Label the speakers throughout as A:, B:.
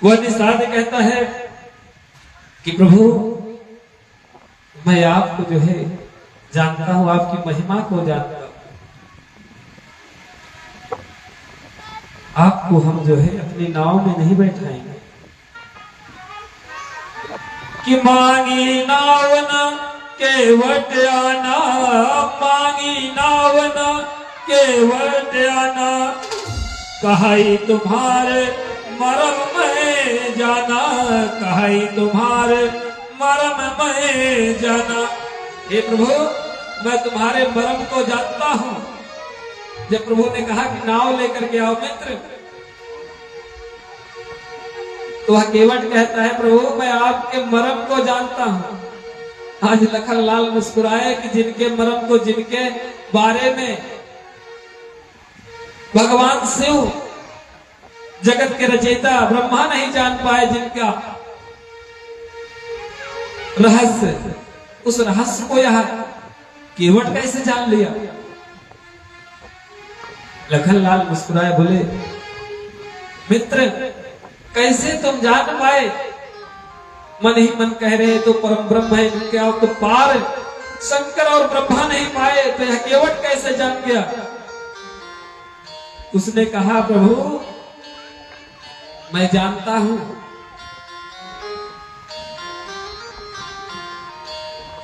A: वह निषाद कहता है कि प्रभु मैं आपको जो है जानता हूं, आपकी महिमा को जानता हूं, आपको हम जो है अपनी नाव में नहीं बैठाएंगे। कि मांगी नाव न केवट आना, मांगी नाव न केवट आना, कहाई तुम्हारे मरम में जाना, कहाई तुम्हारे मरम में जाना। हे प्रभु मैं तुम्हारे मरम को जानता हूं। जब प्रभु ने कहा कि नाव लेकर के आओ मित्र, तो वह केवट कहता है प्रभु मैं आपके मरम को जानता हूं। आज लखन लाल मुस्कुराए कि जिनके मरम को, जिनके बारे में भगवान शिव जगत के रचयिता ब्रह्मा नहीं जान पाए, जिनका रहस्य, उस रहस्य को यह केवट कैसे जान लिया। लखन लाल मुस्कुराए बोले मित्र कैसे तुम जान पाए। मन ही मन कह रहे तो परम ब्रह्म है, क्या तो पार शंकर और ब्रह्मा नहीं पाए, तो यह केवट कैसे जान गया। उसने कहा प्रभु मैं जानता हूं,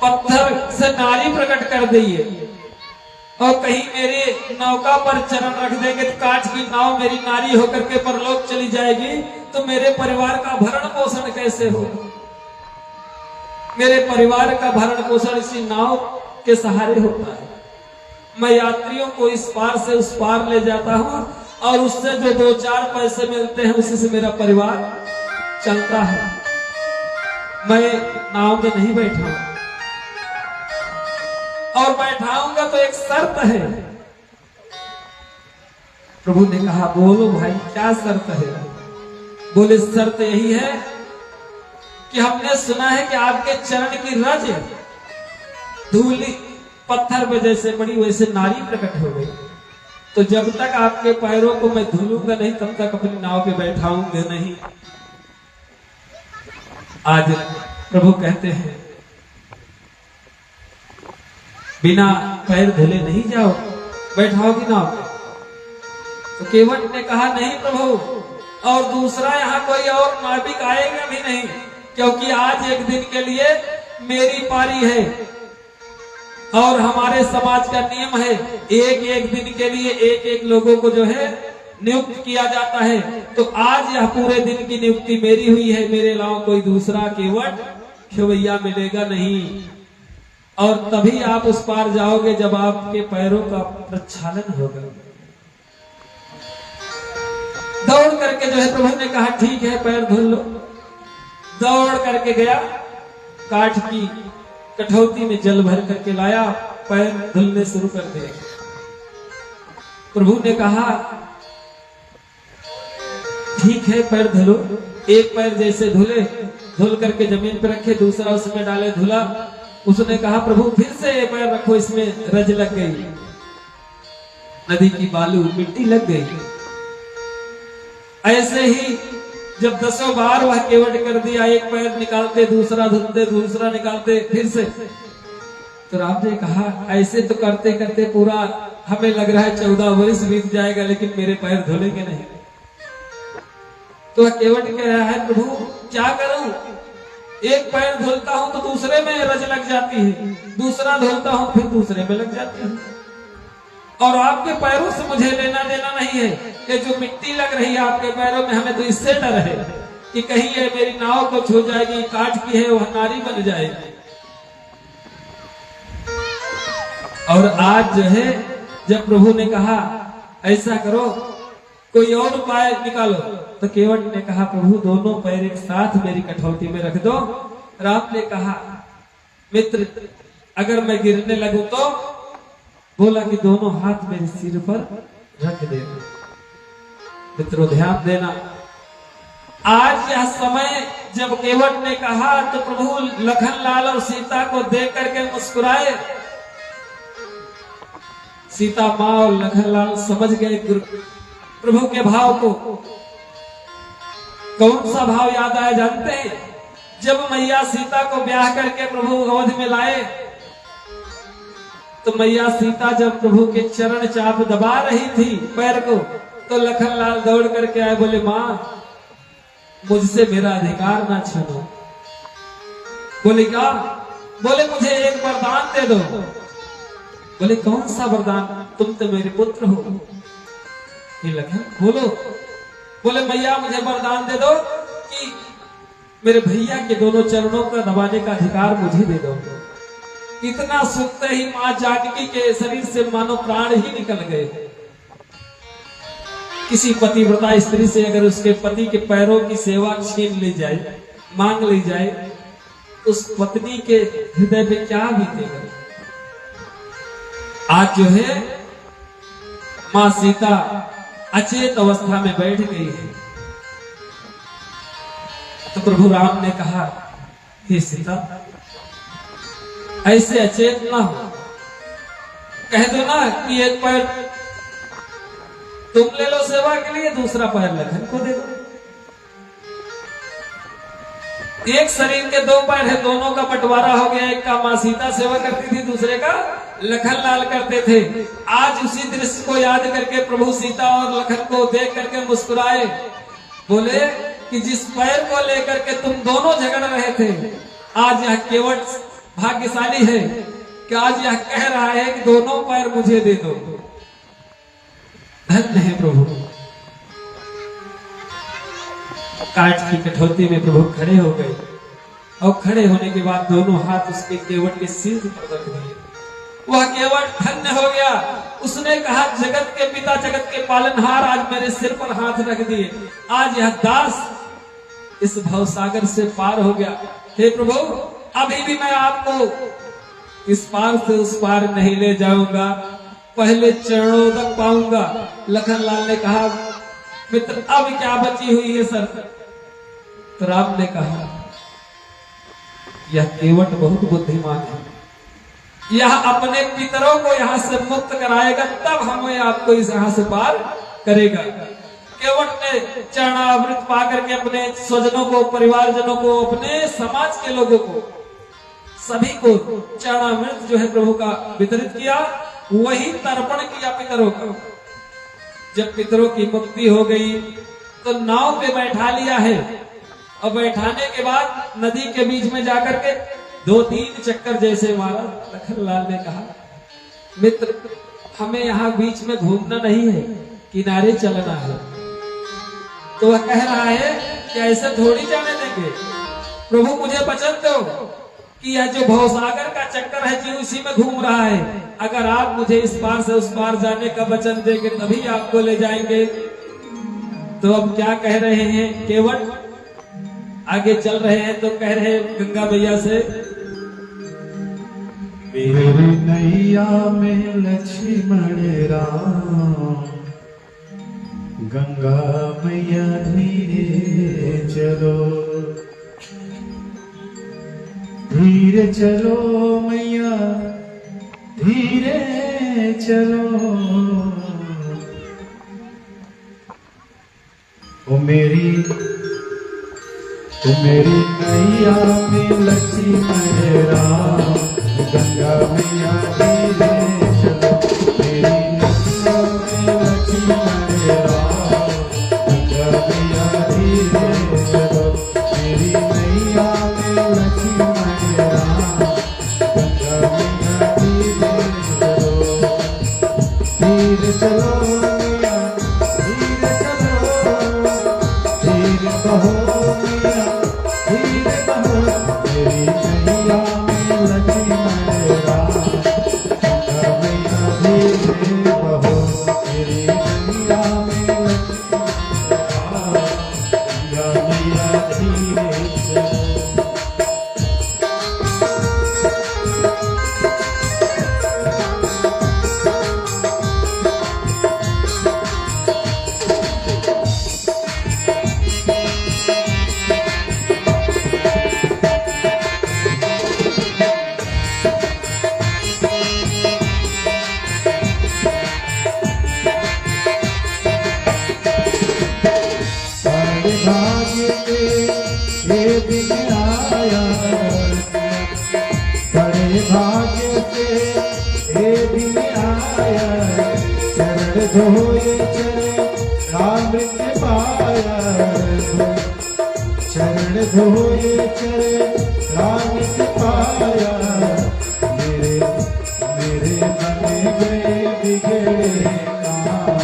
A: पत्थर से नारी प्रकट कर दिए और कहीं मेरे नौका पर चरण रख देंगे तो काठ की नाव मेरी नारी होकर के परलोक चली जाएगी, तो मेरे परिवार का भरण पोषण कैसे होगा। मेरे परिवार का भरण पोषण इसी नाव के सहारे होता है। मैं यात्रियों को इस पार से उस पार ले जाता हूं और उससे जो 2-4 पैसे मिलते हैं उसी से मेरा परिवार चलता है। मैं नाव में नहीं बैठा और बैठाऊंगा तो एक शर्त है। प्रभु ने कहा बोलो भाई क्या शर्त है। बोले शर्त यही है कि हमने सुना है कि आपके चरण की रज धूली पत्थर पे जैसे पड़ी वैसे नारी प्रकट हो गई, तो जब तक आपके पैरों को मैं धुलूंगा नहीं तब तक अपनी नाव पे बैठाऊंगा नहीं। आज प्रभु कहते हैं बिना पैर धुले नहीं जाओ, बैठाओगी नाव पे। तो केवट ने कहा नहीं प्रभु, और दूसरा यहाँ कोई और नाविक आएगा भी नहीं, क्योंकि आज एक दिन के लिए मेरी पारी है और हमारे समाज का नियम है एक एक दिन के लिए एक एक लोगों को जो है नियुक्त किया जाता है। तो आज यह पूरे दिन की नियुक्ति मेरी हुई है, मेरे अलावा कोई दूसरा केवट खेवैया मिलेगा नहीं। और तभी आप उस पार जाओगे जब आपके पैरों का प्रक्षालन होगा। दौड़ करके जो है प्रभु ने कहा ठीक है पैर धुल लो। दौड़ करके गया, काठ की कठौती में जल भर करके लाया, पैर धुलने शुरू कर दिए। प्रभु ने कहा ठीक है पैर धुलो। एक पैर जैसे धुले, धुल करके जमीन पर रखे, दूसरा उसमें डाले, धुला। उसने कहा प्रभु फिर से ये पैर रखो, इसमें रज लग गई, नदी की बालू मिट्टी लग गई। ऐसे ही जब 10 बार वह केवट कर दिया, एक पैर निकालते दूसरा धुलते, दूसरा निकालते फिर से, तो राम जी कहा ऐसे तो करते करते पूरा हमें लग रहा है 14 वर्ष बीत जाएगा, लेकिन मेरे पैर धुलेंगे नहीं। तो वह केवट कह रहा है प्रभु क्या करूं, एक पैर धुलता हूं तो दूसरे में रज लग जाती है, दूसरा धुलता हूं फिर दूसरे में लग जाती है, और आपके पैरों से मुझे लेना देना नहीं है। ये जो मिट्टी लग रही है आपके पैरों में, हमें तो इससे डर है कि कहीं ये मेरी नाव को छू जाएगी, काठ की है वह नारी बन जाएगी। और आज जो है जब प्रभु ने कहा ऐसा करो कोई और उपाय निकालो, तो केवट ने कहा प्रभु दोनों पैर एक साथ मेरी कठौती में रख दो। राम ने कहा मित्र अगर मैं गिरने लगूं तो, बोला कि दोनों हाथ मेरे सिर पर रख देना। मित्रों ध्यान देना, आज यह समय जब केवट ने कहा तो प्रभु लखन लाल और सीता को देख करके मुस्कुराए। सीता माँ और लखन लाल समझ गए प्रभु के भाव को, कौन सा भाव याद आया जानते हैं? जब मैया सीता को ब्याह करके प्रभु अवध में लाए, तो मैया सीता जब प्रभु के चरण चाप दबा रही थी पैर को, तो लखनलाल दौड़ करके आए, बोले मां मुझसे मेरा अधिकार ना छीनो। बोले क्या? बोले मुझे एक वरदान दे दो। बोले कौन सा वरदान? तुम तो मेरे पुत्र हो। ये लखन बोलो। बोले मैया मुझे वरदान दे दो कि मेरे भैया के दोनों चरणों का दबाने का अधिकार मुझे दे दो। इतना सुनते ही मां जानकी के शरीर से मानो प्राण ही निकल गए। किसी पतिव्रता स्त्री से अगर उसके पति के पैरों की सेवा छीन ली जाए, मांग ली जाए, उस पत्नी के हृदय पे क्या बीतेगा? आज जो है मां सीता अचेत अवस्था में बैठ गई है। तो प्रभु राम ने कहा, हे सीता ऐसे अचेत ना हो, कह दो ना कि एक पैर तुम ले लो सेवा के लिए, दूसरा पैर लखन को दे दो। एक शरीर के दो पैर है, दोनों का बंटवारा हो गया। एक का मां सीता सेवा करती थी, दूसरे का लखनलाल करते थे। आज उसी दृश्य को याद करके प्रभु सीता और लखन को देख करके मुस्कुराए, बोले कि जिस पैर को लेकर के तुम दोनों झगड़ रहे थे, आज यह केवट भाग्यशाली है कि आज यह कह रहा है कि दोनों पैर मुझे दे दो। धन्य है प्रभु। काठ की कठौती में प्रभु खड़े हो गए, और खड़े होने के बाद दोनों हाथ उसके केवट के सिर पर रख दिए। वह केवट धन्य हो गया। उसने कहा, जगत के पिता, जगत के पालनहार आज मेरे सिर पर हाथ रख दिए। आज यह दास इस भवसागर से पार हो गया। हे प्रभु, अभी भी मैं आपको इस पार से उस पार नहीं ले जाऊंगा, पहले चरणों तक पाऊंगा। लखनलाल ने कहा, मित्र अब क्या बची हुई है शर्त? तो राम ने कहा, यह केवट बहुत बुद्धिमान है, यह अपने पितरों को यहाँ से मुक्त कराएगा, तब हमें आपको इस यहाँ से पार करेगा। केवट ने चरणामृत पा करके अपने स्वजनों को, परिवारजनों को, अपने समाज के लोगों को, सभी को चरणामृत जो है प्रभु का वितरित किया। वही तर्पण किया पितरों का। जब पितरों की मुक्ति हो गई तो नाव पे बैठा लिया है, और बैठाने के बाद नदी के बीच में जाकर के 2-3 चक्कर जैसे मारा। लखनलाल ने कहा, मित्र हमें यहाँ बीच में घूमना नहीं है, किनारे चलना है। तो वह कह रहा है कि ऐसे थोड़ी जाने देंगे, प्रभु मुझे वचन दो कि यह जो भवसागर का चक्कर है जी उसी में घूम रहा है, अगर आप मुझे इस पार से उस पार जाने का वचन देंगे तभी आपको ले जाएंगे। तो अब क्या कह रहे हैं केवट? आगे चल रहे हैं तो कह रहे हैं गंगा मैया से,
B: मेरी नैया में लक्ष्मण राम, गंगा मैया धीरे चलो, धीरे चलो मैया धीरे चलो। ओ मेरी नैया में लक्ष्मण राम, गंगा मैया धीरे चलो, मेरी नैया में लक्ष्मण राम, गंगा मैया धीरे चलो, मेरी नैया में लक्ष्मण राम, गंगा मैया धीरे चलो, धीरे चलो मैया धीरे चलो, धीरे बहो मैया धीरे बहो, मेरी नैया में लक्ष्मण राम, गंगा मैया धीरे बहो, मेरी नैया में लक्ष्मण राम, गंगा मैया धीरे चलो। भाग्य के ये दिन आया, बड़े भाग्य से ये दिन आया, चरण धोए चले अमृत पाया, चरण धोए चले अमृत पाया, मेरे मेरे मन गए बिगड़े काम,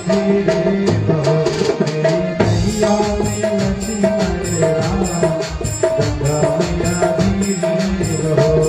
B: धीरे बहो मेरी नैया में लक्ष्मण राम, गंगा मैया धीरे बहो।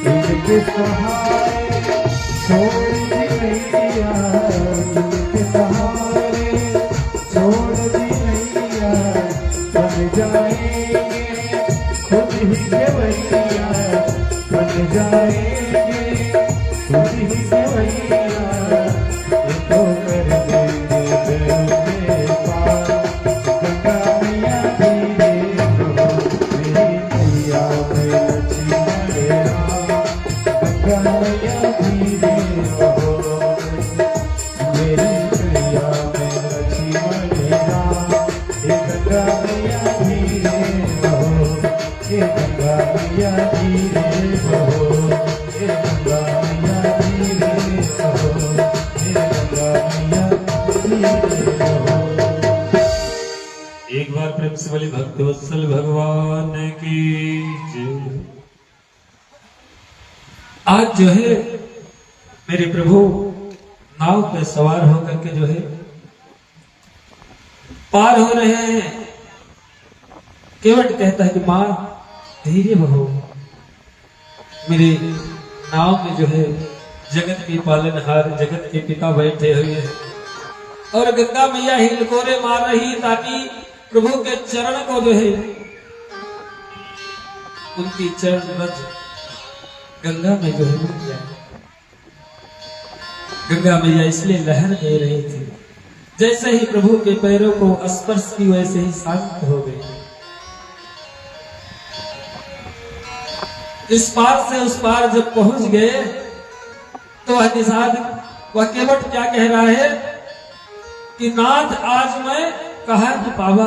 B: इनके सहारे छोड़ दी नैया, इनके सहारे छोड़ दी नैया, बन जाएंगे खुद ही केवैया, बन जाएंगे खुद ही केवैया, ये तो कर देंगे दिल पार, गंगा मैया धीरे बहो मेरी नैया में लक्ष्मण राम, गंगा मैया धीरे बहो मेरी नैया में लक्ष्मण राम, हे गंगा मैया धीरे बहो, हे गंगा मैया धीरे बहो, हे गंगा मैया धीरे बहो, हे गंगा मैया धीरे बहो।
A: एक बार प्रेम से बोली भक्तवत्सल भगवान की जय। आज जो है मेरे प्रभु नाव पे सवार होकर के जो है पार हो रहे हैं। केवट कहता है कि मां धीरे बहो, मेरे नाव में जो है जगत के पालनहार जगत के पिता बैठे हुए हैं और गंगा मैया हिलकोरे मार रही ताकि प्रभु के चरण को जो है उनकी चरण रज गंगा में जो है मिल जाए। गंगा मैया इसलिए लहर दे रही थी, जैसे ही प्रभु के पैरों को स्पर्श की वैसे ही शांत हो गई। इस पार से उस पार जब पहुंच गए तो वह निषाद वह केवट क्या कह रहा है कि नाथ आज मैं कहा न पावा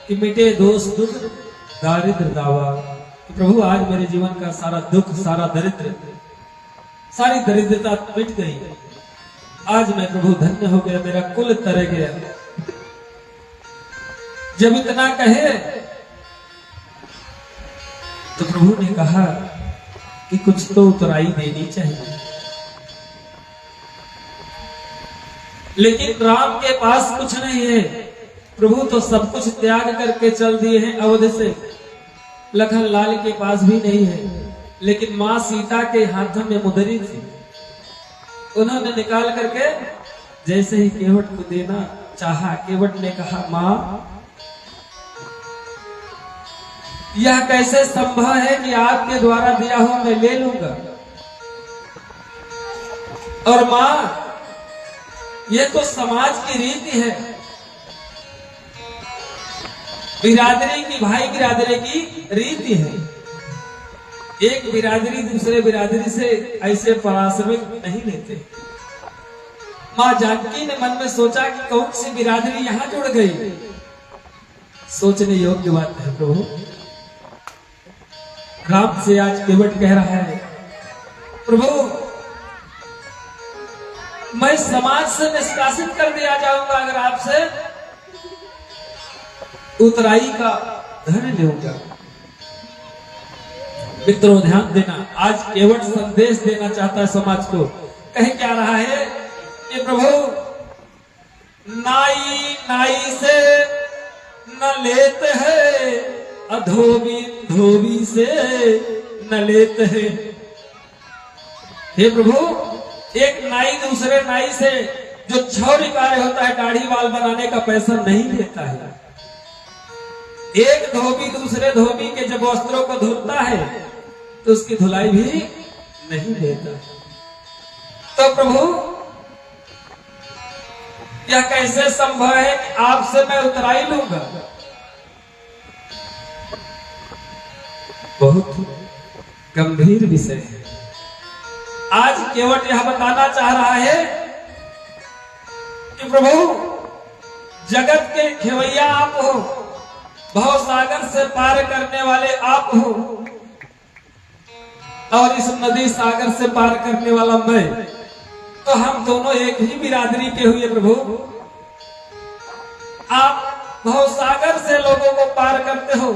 A: कि मिटे दोष दुख दारिद्र दावा। तो प्रभु आज मेरे जीवन का सारा दुख सारा दरिद्र सारी दरिद्रता मिट गई। आज मैं प्रभु धन्य हो गया, मेरा कुल तर गया। जब इतना कहे तो प्रभु ने कहा कि कुछ तो उतराई देनी चाहिए, लेकिन राम के पास कुछ नहीं है। प्रभु तो सब कुछ त्याग करके चल दिए हैं अवध से, लखन लाल के पास भी नहीं है, लेकिन मां सीता के हाथों में मुदरी थी, उन्होंने निकाल करके जैसे ही केवट को देना चाहा, केवट ने कहा मां यह कैसे संभव है कि आपके द्वारा दिया हुआ मैं ले लूंगा, और मां ये तो समाज की रीति है, बिरादरी की भाई बिरादरी की रीति है। एक बिरादरी दूसरे बिरादरी से ऐसे पराश्रमिक नहीं लेते। मां जानकी ने मन में सोचा कि कौन सी बिरादरी यहां जुड़ गई। सोचने योग्य बात है प्रभु। राम से आज केवट कह रहा है प्रभु मैं समाज से निष्कासित कर दिया जाऊंगा अगर आपसे उतराई का धन लूंगा। मित्रों ध्यान देना, आज केवट संदेश देना चाहता है समाज को। कह क्या रहा है कि प्रभु नाई नाई से न लेते हैं अधोबी धोबी से न लेते हैं। हे प्रभु, एक नाई दूसरे नाई से जो छौरी कार्य होता है दाढ़ी बाल बनाने का पैसा नहीं लेता है। एक धोबी दूसरे धोबी के जब वस्त्रों को धुलता है तो उसकी धुलाई भी नहीं लेता। तो प्रभु, यह कैसे संभव है कि आपसे मैं उतराई लूंगा? बहुत गंभीर विषय है। आज केवट यह बताना चाह रहा है कि प्रभु, जगत के खेवैया आप हो, भवसागर से पार करने वाले आप हो, और इस नदी सागर से पार करने वाला मैं। तो हम दोनों एक ही बिरादरी के हुए प्रभु। आप भवसागर से लोगों को पार करते हो,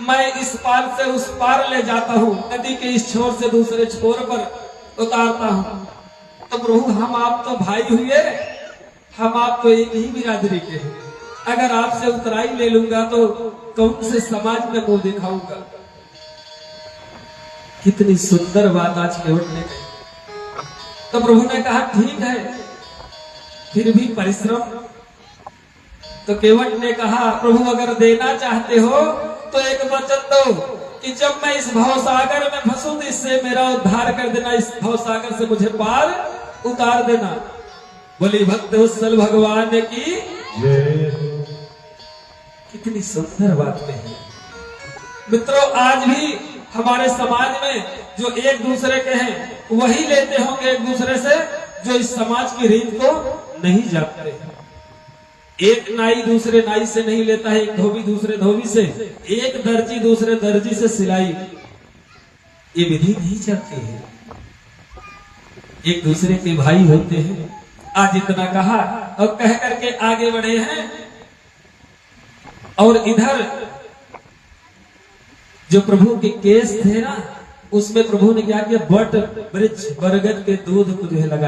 A: मैं इस पार से उस पार ले जाता हूं, नदी के इस छोर से दूसरे छोर पर उतारता हूं। तो प्रभु, हम आप तो भाई हुए, हम आप तो एक ही बिरादरी के हैं। अगर आपसे उतराई ले लूंगा तो कौन से समाज में मुंह दिखाऊंगा? कितनी सुंदर बात आज केवट ने कही। तो प्रभु ने कहा ठीक है, फिर भी परिश्रम। तो केवट ने कहा प्रभु, अगर देना चाहते हो तो एक वचन दो कि जब मैं इस भवसागर में फंसूं तो इससे मेरा उद्धार कर देना, इस भवसागर से मुझे पार उतार देना। बोली भक्त वत्सल भगवान की कितनी सुंदर बात कही। मित्रों, आज भी हमारे समाज में जो एक दूसरे के हैं वही लेते होंगे एक दूसरे से जो इस समाज की रीत को नहीं जानते। एक नाई दूसरे नाई से नहीं लेता है, एक धोबी दूसरे धोबी से, एक दर्जी दूसरे दर्जी से सिलाई, ये विधि नहीं चलती है। एक दूसरे के भाई होते हैं। आज इतना कहा और कह करके आगे बढ़े हैं। और इधर जो प्रभु के केस थे ना, उसमें प्रभु ने क्या किया, बट वृक्ष बरगद के दूध को जो है लगाया।